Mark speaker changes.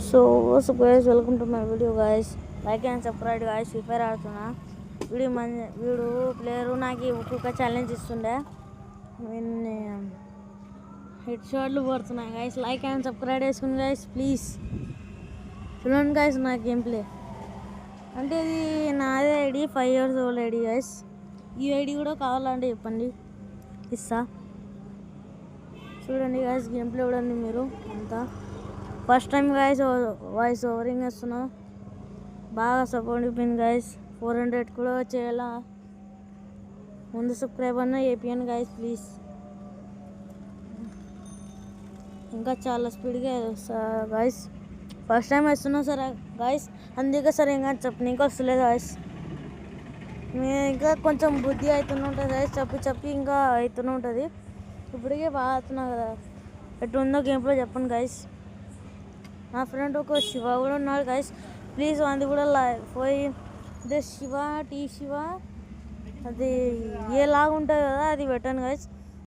Speaker 1: So guys welcome to my video guys. Like and subscribe guys. Free fire ఆడుతున్నా. వీడు player నాకు ఒక్కొక్క challenge ఇస్తుండే. హెడ్ షాట్లు పడుతున్నాయి గైస్. లైక్ అండ్ సబ్స్క్రైబ్ చేసుకుని గైస్ ప్లీజ్. చూడండి గైస్ నా గేమ్ ప్లే. అంటే ఇది నాదే ID, 5 years old ID guys. ఈ ఐడి కూడా కావాలంటే చెప్పండి, ఇస్తా. చూడండి గైస్ గేమ్ ప్లే చూడండి మీరు అంతా. ఫస్ట్ టైం గైస్ వాయిస్ ఓవరింగ్ వేస్తున్నా. బాగా సపోర్ట్ ఇప్పింది గైస్. 400 కూడా చేయాలా. ముందు సబ్స్క్రైబ్ అన్న ఏపీఎన్ గైస్ ప్లీజ్. ఇంకా చాలా స్పీడ్గా గైస్. ఫస్ట్ టైం వేస్తున్నా సరే గైస్, అందుకే సరే ఇంకా ఇంకా వస్తలేదు గైస్. మేము ఇంకా కొంచెం బుద్ధి అవుతూనే ఉంటుంది గైస్. చెప్పి ఇంకా అవుతూనే ఉంటుంది. ఇప్పటికే బాగా అవుతున్నా కదా. ఎట్లుందో గేమ్లో చెప్పండి గైస్. నా ఫ్రెండ్ ఒక శివ కూడా ఉన్నాడు గైస్. ప్లీజ్ అది కూడా పోయి అదే శివ అది ఏలాగా ఉంటుంది కదా, అది పెట్టాను గైస్.